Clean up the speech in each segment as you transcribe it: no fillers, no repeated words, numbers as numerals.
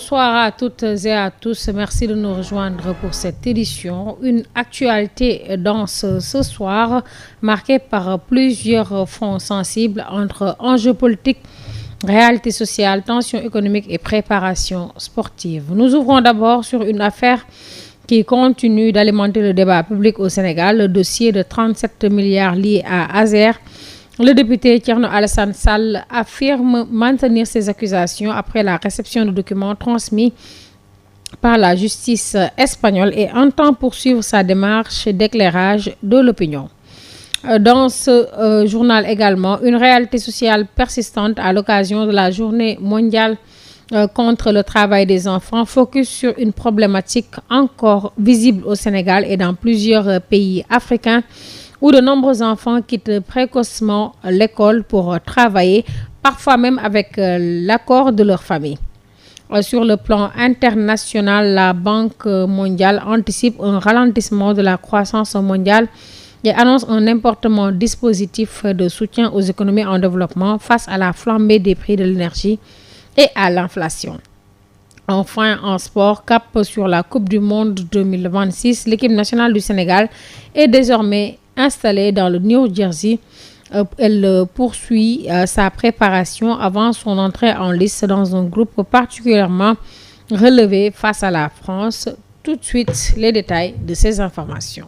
Bonsoir à toutes et à tous. Merci de nous rejoindre pour cette édition. Une actualité dense ce soir, marquée par plusieurs fronts sensibles entre enjeux politiques, réalité sociale, tensions économiques et préparation sportive. Nous ouvrons d'abord sur une affaire qui continue d'alimenter le débat public au Sénégal, le dossier de 37 milliards liés à Azer. Le député Thierno Alassane Sall affirme maintenir ses accusations après la réception de documents transmis par la justice espagnole et entend poursuivre sa démarche d'éclairage de l'opinion. Dans ce journal également, une réalité sociale persistante à l'occasion de la journée mondiale contre le travail des enfants, focus sur une problématique encore visible au Sénégal et dans plusieurs pays africains, où de nombreux enfants quittent précocement l'école pour travailler, parfois même avec l'accord de leur famille. Sur le plan international, la Banque mondiale anticipe un ralentissement de la croissance mondiale et annonce un important dispositif de soutien aux économies en développement face à la flambée des prix de l'énergie et à l'inflation. Enfin, en sport, cap sur la Coupe du Monde 2026, l'équipe nationale du Sénégal est désormais installée dans le New Jersey. Elle poursuit sa préparation avant son entrée en lice dans un groupe particulièrement relevé face à la France. Tout de suite, les détails de ces informations.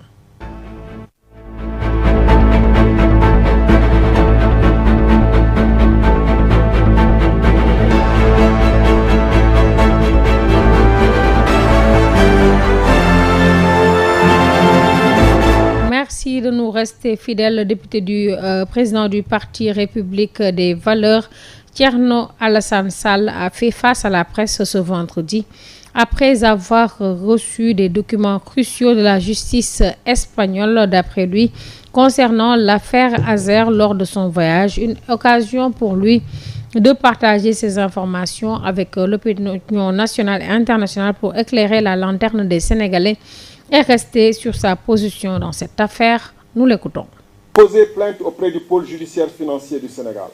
Merci de nous rester fidèles. Le député du président du Parti République des Valeurs, Thierno Alassane Sall, a fait face à la presse ce vendredi après avoir reçu des documents cruciaux de la justice espagnole, d'après lui, concernant l'affaire Azer lors de son voyage. Une occasion pour lui de partager ces informations avec l'opinion nationale et internationale pour éclairer la lanterne des Sénégalais et rester sur sa position dans cette affaire. Nous l'écoutons. Poser plainte auprès du pôle judiciaire financier du Sénégal.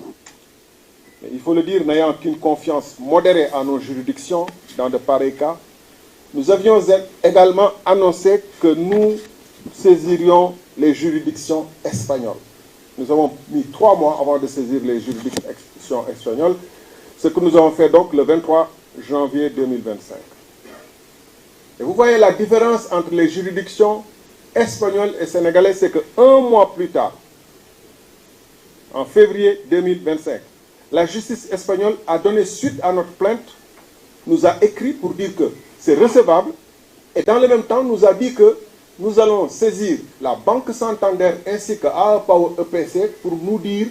Mais il faut le dire, n'ayant qu'une confiance modérée à nos juridictions dans de pareils cas, nous avions également annoncé que nous saisirions les juridictions espagnoles. Nous avons mis 3 mois avant de saisir les juridictions espagnoles, ce que nous avons fait donc le 23 janvier 2025. Et vous voyez la différence entre les juridictions espagnoles et sénégalaises, c'est qu'un mois plus tard, en février 2025, la justice espagnole a donné suite à notre plainte, nous a écrit pour dire que c'est recevable, et dans le même temps nous a dit que nous allons saisir la Banque Santander ainsi que AEPAO EPC pour nous dire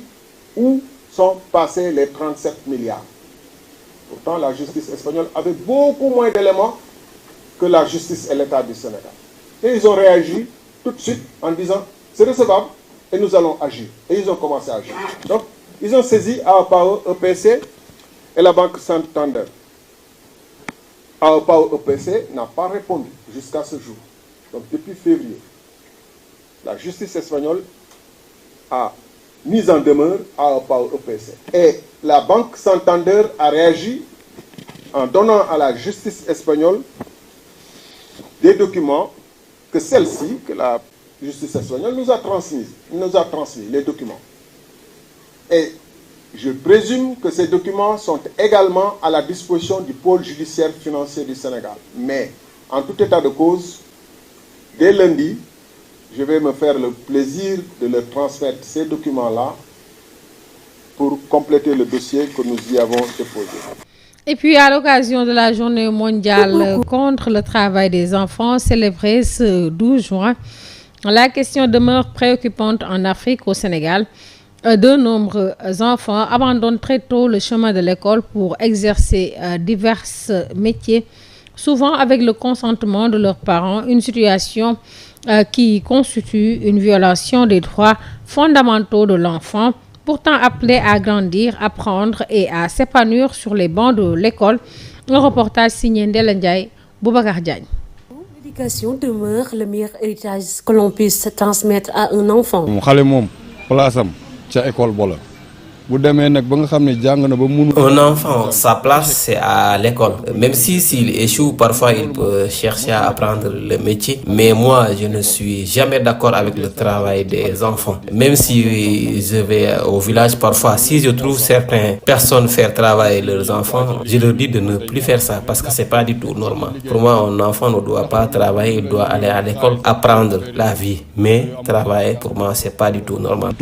où sont passés les 37 milliards. Pourtant, la justice espagnole avait beaucoup moins d'éléments que la justice et l'État du Sénégal. Et ils ont réagi tout de suite en disant c'est recevable et nous allons agir. Et ils ont commencé à agir. Donc, ils ont saisi AEPAO EPC et la Banque Santander. AEPAO EPC n'a pas répondu jusqu'à ce jour. Donc, depuis février, la justice espagnole a mis en demeure AEPAO EPC. Et la Banque Santander a réagi en donnant à la justice espagnole des documents que celle-ci, que la justice espagnole nous a transmis, les documents. Et je présume que ces documents sont également à la disposition du pôle judiciaire financier du Sénégal. Mais, en tout état de cause, dès lundi, je vais me faire le plaisir de leur transmettre ces documents-là pour compléter le dossier que nous y avons déposé. Et puis, à l'occasion de la journée mondiale contre le travail des enfants, célébrée ce 12 juin, la question demeure préoccupante en Afrique, au Sénégal. De nombreux enfants abandonnent très tôt le chemin de l'école pour exercer divers métiers, souvent avec le consentement de leurs parents, une situation qui constitue une violation des droits fondamentaux de l'enfant, pourtant appelé à grandir, apprendre et à s'épanouir sur les bancs de l'école. Un reportage signé Ndella Ndiaye, Boubacar Diagne. L'éducation demeure le meilleur héritage que l'on puisse transmettre à un enfant. Xale moom place am ca école ba la Un enfant, sa place, c'est à l'école. Même s'il échoue, parfois il peut chercher à apprendre le métier. Mais moi, je ne suis jamais d'accord avec le travail des enfants. Même si je vais au village, parfois, si je trouve certaines personnes faire travailler leurs enfants, je leur dis de ne plus faire ça parce que c'est pas du tout normal. Pour moi, un enfant ne doit pas travailler, il doit aller à l'école, apprendre la vie. Mais travailler, pour moi, c'est pas du tout normal.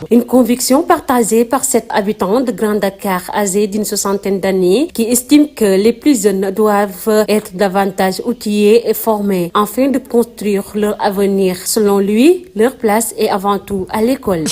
Une conviction partagée par cet habitant de Grand Dakar âgé d'une 60aine d'années qui estime que les plus jeunes doivent être davantage outillés et formés afin de construire leur avenir. Selon lui, leur place est avant tout à l'école.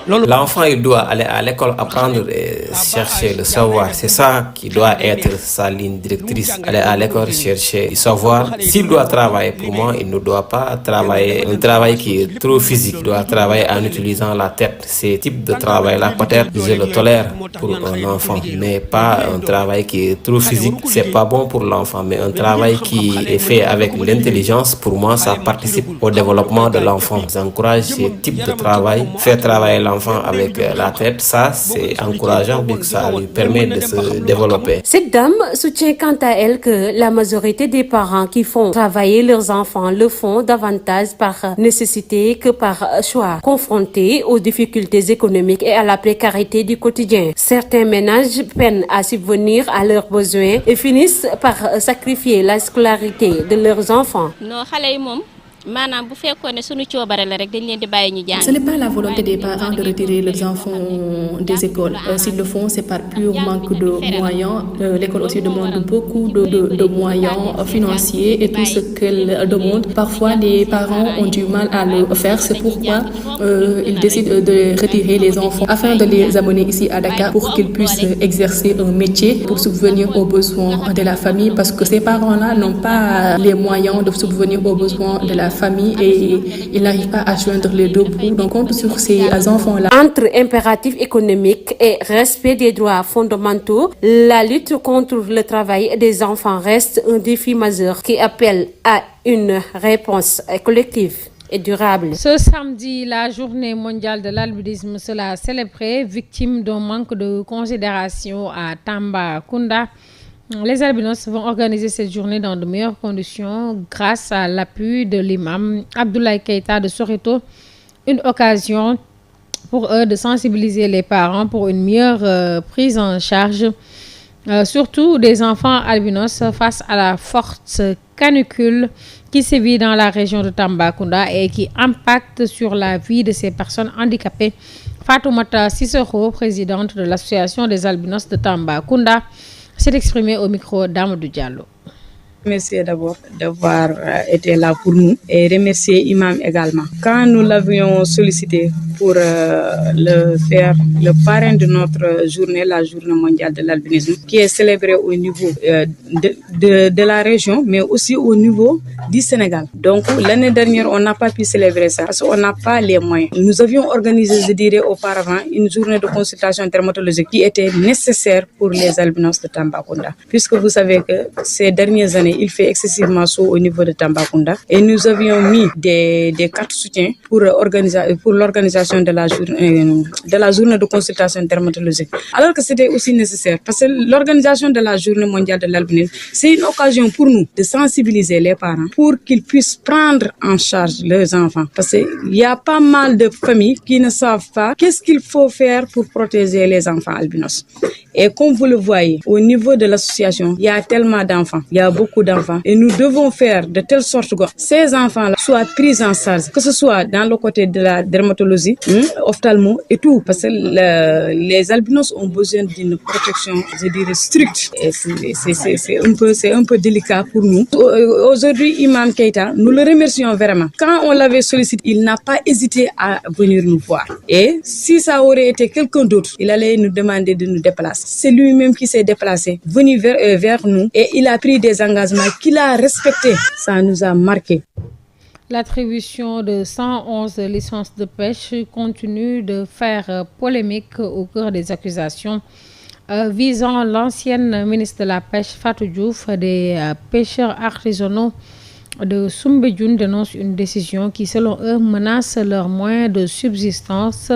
L'enfant, il doit aller à l'école apprendre et chercher le savoir. C'est ça qui doit être sa ligne directrice. Aller à l'école chercher du savoir. S'il doit travailler, pour moi, il ne doit pas travailler un travail qui est trop physique. Il doit travailler en utilisant la tête. Ces types de travail-là, peut-être, je le tolère pour un enfant, mais pas un travail qui est trop physique. C'est pas bon pour l'enfant, mais un travail qui est fait avec l'intelligence, pour moi, ça participe au développement de l'enfant. J'encourage ces types de travail. Faire travailler l'enfant avec la tête, ça, c'est encourageant, vu que ça lui permet de se développer. Cette dame soutient quant à elle que la majorité des parents qui font travailler leurs enfants le font davantage par nécessité que par choix, confrontés aux difficultés économiques et à la précarité du quotidien. Certains ménages peinent à subvenir à leurs besoins et finissent par sacrifier la scolarité de leurs enfants. Ce n'est pas la volonté des parents de retirer leurs enfants des écoles. S'ils le font, c'est par pur manque de moyens. L'école aussi demande beaucoup de moyens financiers et tout ce qu'elle demande. Parfois, les parents ont du mal à le faire. C'est pourquoi ils décident de retirer les enfants afin de les amener ici à Dakar pour qu'ils puissent exercer un métier pour subvenir aux besoins de la famille, parce que ces parents-là n'ont pas les moyens de subvenir aux besoins de la famille et ils n'arrivent pas à joindre les deux bouts. Donc, on compte sur ces enfants-là. Entre impératifs économiques et respect des droits fondamentaux, la lutte contre le travail des enfants reste un défi majeur qui appelle à une réponse collective et durable. Ce samedi, la journée mondiale de l'albinisme sera célébrée, victime d'un manque de considération à Tambacounda. Les albinos vont organiser cette journée dans de meilleures conditions grâce à l'appui de l'imam Abdoulaye Keita de Soreto. Une occasion pour eux de sensibiliser les parents pour une meilleure prise en charge, surtout des enfants albinos face à la forte canicule qui sévit dans la région de Tambacounda et qui impacte sur la vie de ces personnes handicapées. Fatoumata Sissoko, présidente de l'association des albinos de Tambacounda, s'est exprimée au micro d'Amadou Diallo. Remercier d'abord d'avoir été là pour nous et remercier Imam également. Quand nous l'avions sollicité pour le faire le parrain de notre journée, la journée mondiale de l'albinisme, qui est célébrée au niveau de la région, mais aussi au niveau du Sénégal. Donc l'année dernière, on n'a pas pu célébrer ça parce qu'on n'a pas les moyens. Nous avions organisé, je dirais auparavant, une journée de consultation dermatologique qui était nécessaire pour les albinos de Tambacounda. Puisque vous savez que ces dernières années, il fait excessivement chaud au niveau de Tambacounda et nous avions mis des cartes soutien pour l'organisation de la journée de consultation dermatologique. Alors que c'était aussi nécessaire parce que l'organisation de la journée mondiale de l'albinisme, c'est une occasion pour nous de sensibiliser les parents pour qu'ils puissent prendre en charge leurs enfants. Parce qu'il y a pas mal de familles qui ne savent pas qu'est-ce qu'il faut faire pour protéger les enfants albinos. Et comme vous le voyez, au niveau de l'association, il y a tellement d'enfants, il y a beaucoup d'enfants. Et nous devons faire de telle sorte que ces enfants-là soient pris en charge, que ce soit dans le côté de la dermatologie, ophtalmo et tout. Parce que les albinos ont besoin d'une protection, je dirais, stricte. Et c'est un peu délicat pour nous. Aujourd'hui, Imam Keita, nous le remercions vraiment. Quand on l'avait sollicité, il n'a pas hésité à venir nous voir. Et si ça aurait été quelqu'un d'autre, il allait nous demander de nous déplacer. C'est lui-même qui s'est déplacé, venu vers nous et il a pris des engagements qu'il a respectés. Ça nous a marqué. L'attribution de 111 licences de pêche continue de faire polémique au cœur des accusations visant l'ancienne ministre de la Pêche Fatou Diouf des pêcheurs artisanaux de Soumbédioune dénoncent une décision qui, selon eux, menace leurs moyens de subsistance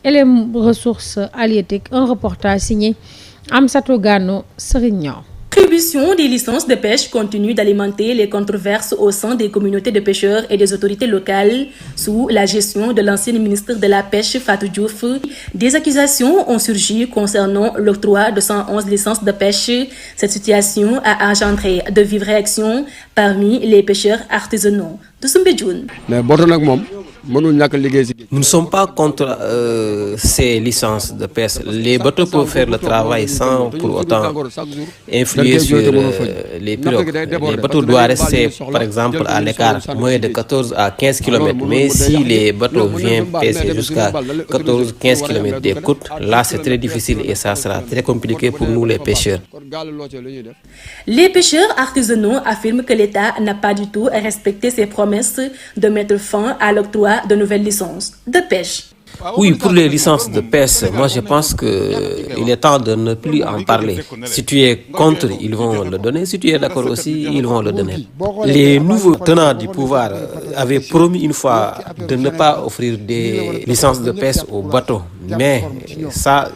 et les ressources halieutiques. Un reportage signé Amsatou Gano Serignan. L'attribution des licences de pêche continue d'alimenter les controverses au sein des communautés de pêcheurs et des autorités locales sous la gestion de l'ancien ministre de la Pêche Fatou Diouf. Des accusations ont surgi concernant l'octroi de 111 licences de pêche. Cette situation a engendré de vives réactions parmi les pêcheurs artisanaux de Soumbédioune. Nous ne sommes pas contre ces licences de pêche. Les bateaux peuvent faire le travail sans pour autant influer sur les pirogues. Les bateaux doivent rester, par exemple, à l'écart moins de 14 à 15 km. Mais si les bateaux viennent pêcher jusqu'à 14-15 km des côtes, là c'est très difficile et ça sera très compliqué pour nous les pêcheurs. Les pêcheurs artisanaux affirment que l'État n'a pas du tout respecté ses promesses de mettre fin à l'octroi de nouvelles licences de pêche. Oui, pour les licences de pêche, moi je pense qu'il est temps de ne plus en parler. Si tu es contre, ils vont le donner. Si tu es d'accord aussi, ils vont le donner. Les nouveaux tenants du pouvoir avaient promis une fois de ne pas offrir des licences de pêche aux bateaux. Mais ça,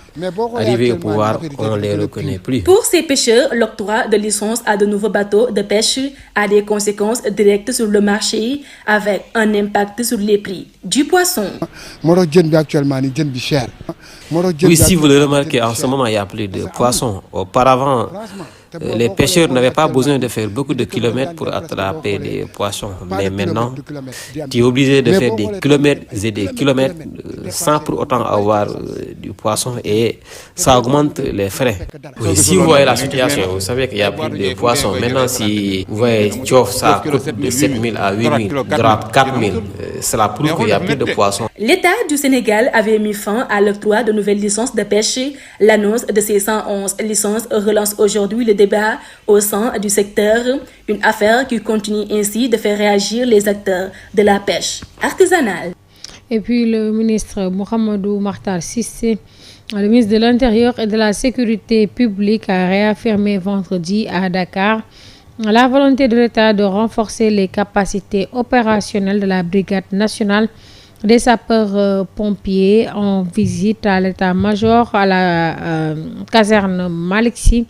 arrivé au pouvoir, on ne les reconnaît plus. Pour ces pêcheurs, l'octroi de licences à de nouveaux bateaux de pêche a des conséquences directes sur le marché avec un impact sur les prix du poisson. Oui, si vous le remarquez, en ce moment, il n'y a plus de poissons. Auparavant, les pêcheurs n'avaient pas besoin de faire beaucoup de kilomètres pour attraper des poissons. Mais maintenant, tu es obligé de faire des kilomètres et des kilomètres sans pour autant avoir du poisson et ça augmente les frais. Oui, si vous voyez la situation, vous savez qu'il n'y a plus de poissons. Maintenant, si vous voyez Tchof, ça coûte de 7 000 à 8 000, Drap 4 000. Cela prouve qu'il n'y a plus de poissons. L'État du Sénégal avait mis fin à l'octroi de nouvelles licences de pêche. L'annonce de ces 111 licences relance aujourd'hui le débat au sein du secteur, une affaire qui continue ainsi de faire réagir les acteurs de la pêche artisanale. Et puis le ministre Mohamedou Makhtar Cissé, le ministre de l'Intérieur et de la Sécurité publique, a réaffirmé vendredi à Dakar la volonté de l'État de renforcer les capacités opérationnelles de la Brigade nationale des sapeurs-pompiers en visite à l'état-major à la caserne Malick Sy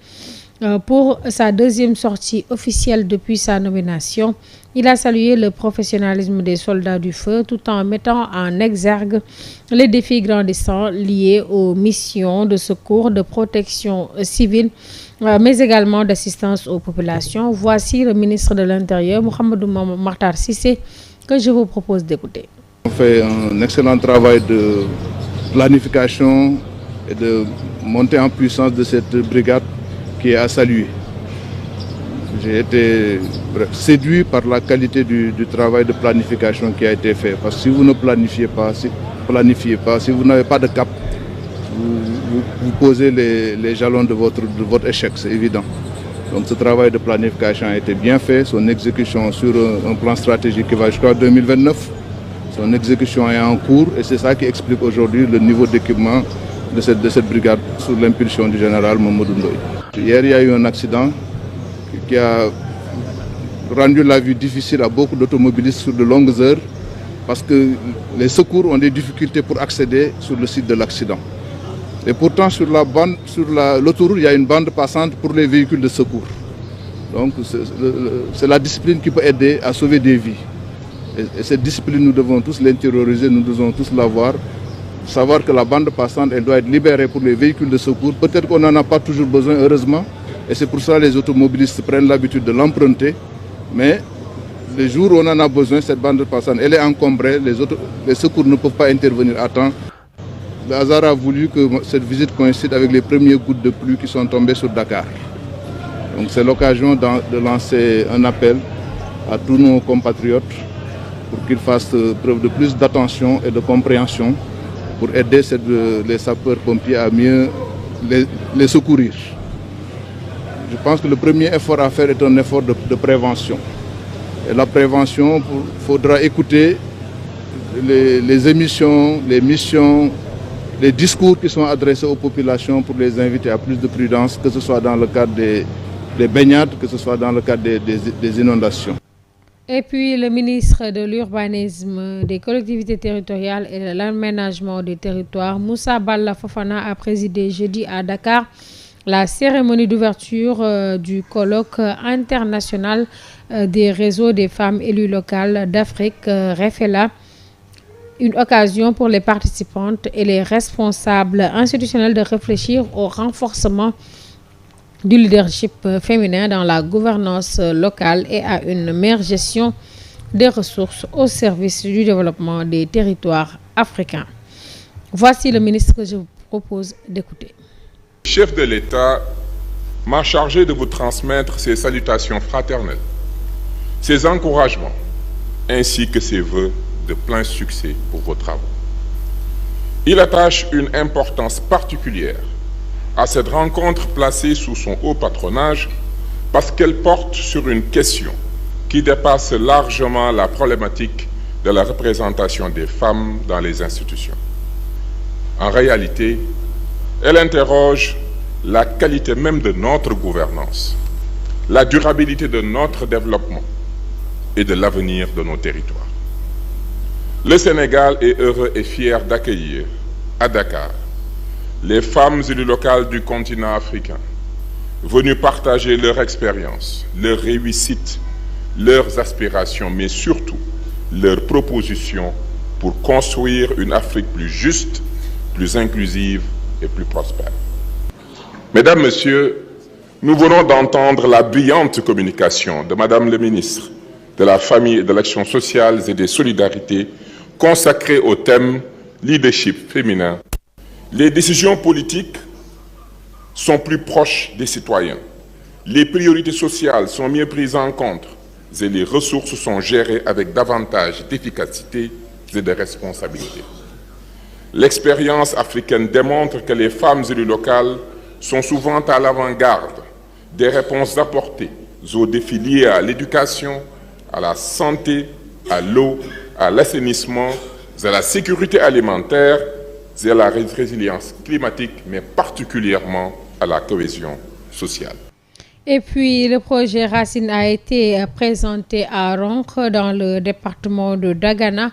pour sa deuxième sortie officielle depuis sa nomination. Il a salué le professionnalisme des soldats du feu tout en mettant en exergue les défis grandissants liés aux missions de secours, de protection civile, mais également d'assistance aux populations. Voici le ministre de l'Intérieur, Mohamedou Makhtar Cissé, que je vous propose d'écouter. On fait un excellent travail de planification et de montée en puissance de cette brigade qui est à saluer. J'ai été séduit par la qualité du travail de planification qui a été fait. Parce que si vous ne planifiez pas, si vous n'avez pas de cap, vous posez les jalons de votre échec, c'est évident. Donc ce travail de planification a été bien fait, son exécution sur un plan stratégique qui va jusqu'à 2029. Son exécution est en cours et c'est ça qui explique aujourd'hui le niveau d'équipement de cette brigade sous l'impulsion du général Mamadou Ndoye. Hier, il y a eu un accident qui a rendu la vie difficile à beaucoup d'automobilistes sur de longues heures parce que les secours ont des difficultés pour accéder sur le site de l'accident. Et pourtant, sur l'autoroute, il y a une bande passante pour les véhicules de secours. Donc, c'est la discipline qui peut aider à sauver des vies. Et cette discipline, nous devons tous l'intérioriser, nous devons tous l'avoir. Savoir que la bande passante, elle doit être libérée pour les véhicules de secours. Peut-être qu'on n'en a pas toujours besoin, heureusement. Et c'est pour ça que les automobilistes prennent l'habitude de l'emprunter. Mais les jours où on en a besoin, cette bande passante, elle est encombrée. Les secours ne peuvent pas intervenir à temps. Le hasard a voulu que cette visite coïncide avec les premières gouttes de pluie qui sont tombées sur Dakar. Donc c'est l'occasion de lancer un appel à tous nos compatriotes pour qu'ils fassent preuve de plus d'attention et de compréhension pour aider les sapeurs-pompiers à mieux les secourir. Je pense que le premier effort à faire est un effort de prévention. Et la prévention, il faudra écouter les émissions, les missions, les discours qui sont adressés aux populations pour les inviter à plus de prudence, que ce soit dans le cadre des baignades, que ce soit dans le cadre des inondations. Et puis le ministre de l'Urbanisme, des collectivités territoriales et de l'aménagement des territoires, Moussa Balla Fofana, a présidé jeudi à Dakar la cérémonie d'ouverture du colloque international des réseaux des femmes élues locales d'Afrique, REFELA, une occasion pour les participantes et les responsables institutionnels de réfléchir au renforcement du leadership féminin dans la gouvernance locale et à une meilleure gestion des ressources au service du développement des territoires africains. Voici le ministre que je vous propose d'écouter. Le chef de l'État m'a chargé de vous transmettre ses salutations fraternelles, ses encouragements, ainsi que ses vœux de plein succès pour vos travaux. Il attache une importance particulière à cette rencontre placée sous son haut patronage parce qu'elle porte sur une question qui dépasse largement la problématique de la représentation des femmes dans les institutions. En réalité, elle interroge la qualité même de notre gouvernance, la durabilité de notre développement et de l'avenir de nos territoires. Le Sénégal est heureux et fier d'accueillir à Dakar les femmes élues locales du continent africain, venues partager leur expérience, leurs réussites, leurs aspirations, mais surtout leurs propositions pour construire une Afrique plus juste, plus inclusive et plus prospère. Mesdames, Messieurs, nous venons d'entendre la brillante communication de Madame le ministre de la Famille et de l'Action sociale et des Solidarités consacrée au thème « Leadership féminin ». Les décisions politiques sont plus proches des citoyens. Les priorités sociales sont mieux prises en compte et les ressources sont gérées avec davantage d'efficacité et de responsabilité. L'expérience africaine démontre que les femmes élues locales sont souvent à l'avant-garde des réponses apportées aux défis liés à l'éducation, à la santé, à l'eau, à l'assainissement, à la sécurité alimentaire et à la résilience climatique, mais particulièrement à la cohésion sociale. Et puis, le projet Racine a été présenté à Ronkh dans le département de Dagana,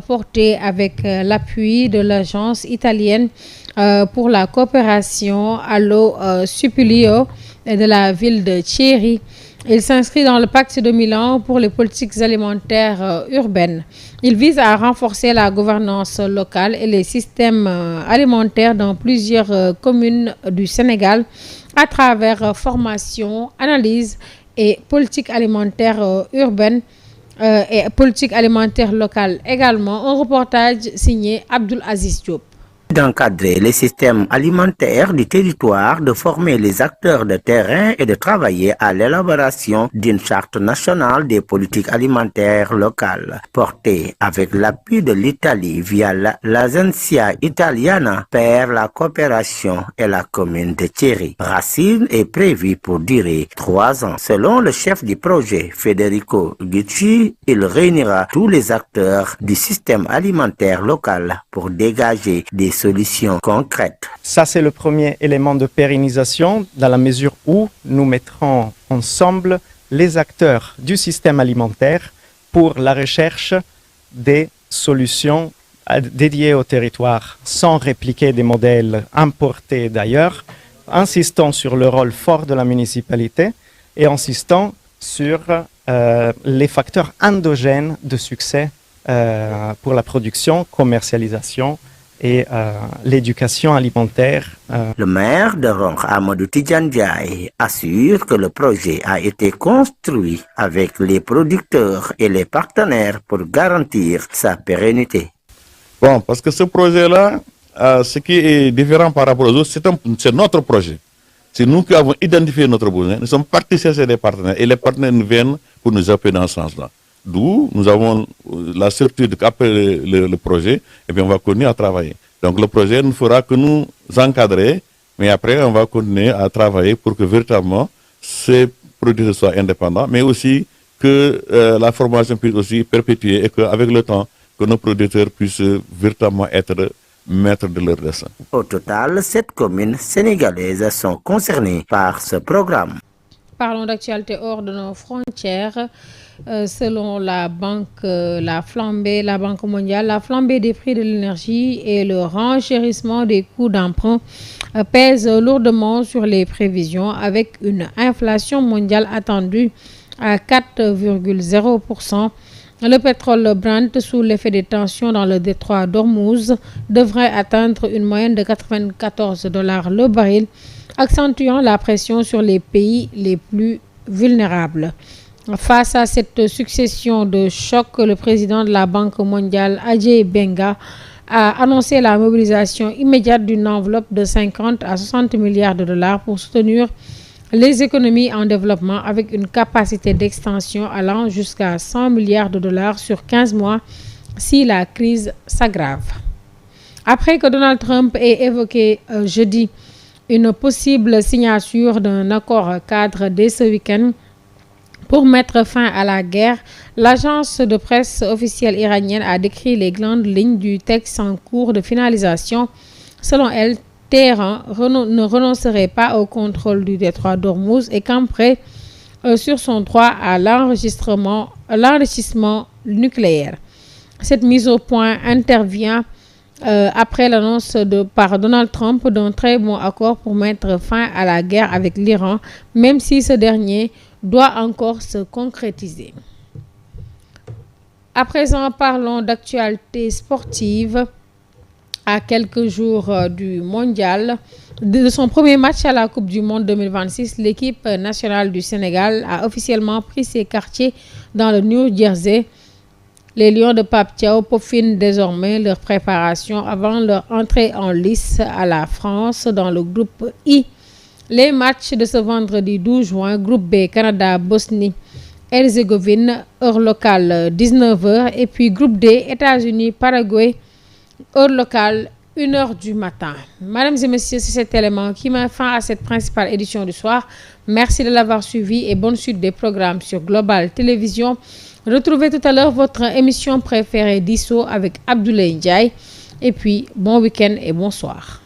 porté avec l'appui de l'agence italienne pour la coopération Allo Supilio de la ville de Thierry. Il s'inscrit dans le pacte de Milan pour les politiques alimentaires urbaines. Il vise à renforcer la gouvernance locale et les systèmes alimentaires dans plusieurs communes du Sénégal à travers formation, analyse et politique alimentaire urbaine et politique alimentaire locale également. Un reportage signé Abdoul Aziz Diop. D'encadrer les systèmes alimentaires du territoire, de former les acteurs de terrain et de travailler à l'élaboration d'une charte nationale des politiques alimentaires locales, portée avec l'appui de l'Italie via l'Agenzia Italiana per la coopération et la commune de Thierry. Racine est prévu pour durer 3 ans. Selon le chef du projet, Federico Gucci, il réunira tous les acteurs du système alimentaire local pour dégager des solutions concrètes. Ça, c'est le premier élément de pérennisation dans la mesure où nous mettrons ensemble les acteurs du système alimentaire pour la recherche des solutions dédiées au territoire sans répliquer des modèles importés d'ailleurs, insistant sur le rôle fort de la municipalité et insistant sur les facteurs endogènes de succès pour la production, commercialisation et l'éducation alimentaire. Le maire de Ronkh, Amadou Tidjane Ndiaye, assure que le projet a été construit avec les producteurs et les partenaires pour garantir sa pérennité. Bon, parce que ce projet-là, ce qui est différent par rapport aux autres, c'est notre projet. C'est nous qui avons identifié notre besoin. Nous sommes partis chercher des partenaires et les partenaires nous viennent pour nous appuyer dans ce sens-là. D'où nous avons la certitude qu'après le projet, et bien on va continuer à travailler. Donc le projet ne fera que nous encadrer, mais après on va continuer à travailler pour que véritablement ces producteurs soient indépendants, mais aussi que la formation puisse aussi perpétuer et qu'avec le temps, que nos producteurs puissent véritablement être maîtres de leur destin. Au total, 7 communes sénégalaises sont concernées par ce programme. parlons d'actualité hors de nos frontières. Selon la Banque mondiale, la flambée des prix de l'énergie et le renchérissement des coûts d'emprunt pèsent lourdement sur les prévisions, avec une inflation mondiale attendue à 4,0%. Le pétrole Brent, sous l'effet des tensions dans le détroit d'Ormuz, devrait atteindre une moyenne de $94 le baril, accentuant la pression sur les pays les plus vulnérables. Face à cette succession de chocs, le président de la Banque mondiale, Ajay Banga, a annoncé la mobilisation immédiate d'une enveloppe de 50 à 60 milliards de dollars pour soutenir les économies en développement, avec une capacité d'extension allant jusqu'à 100 milliards de dollars sur 15 mois si la crise s'aggrave. Après que Donald Trump ait évoqué jeudi une possible signature d'un accord cadre dès ce week-end pour mettre fin à la guerre, l'agence de presse officielle iranienne a décrit les grandes lignes du texte en cours de finalisation. Selon elle, Téhéran ne renoncerait pas au contrôle du détroit d'Ormuz et camperait sur son droit à l'enrichissement nucléaire. Cette mise au point intervient après l'annonce par Donald Trump d'un très bon accord pour mettre fin à la guerre avec l'Iran, même si ce dernier doit encore se concrétiser. À présent, parlons d'actualité sportive. À quelques jours du mondial, de son premier match à la Coupe du Monde 2026, l'équipe nationale du Sénégal a officiellement pris ses quartiers dans le New Jersey. Les Lions de Pape Thiaw peaufinent désormais leur préparation avant leur entrée en lice à la France dans le groupe I. Les matchs de ce vendredi 12 juin, groupe B, Canada, Bosnie, Herzégovine, heure locale 19h, et puis groupe D, États-Unis, Paraguay, heure locale 1h du matin. Mesdames et messieurs, c'est cet élément qui met fin à cette principale édition du soir. Merci de l'avoir suivi et bonne suite des programmes sur Global Télévision. Retrouvez tout à l'heure votre émission préférée d'ISO avec Abdoulaye Ndiaye. Et puis, bon week-end et bonsoir.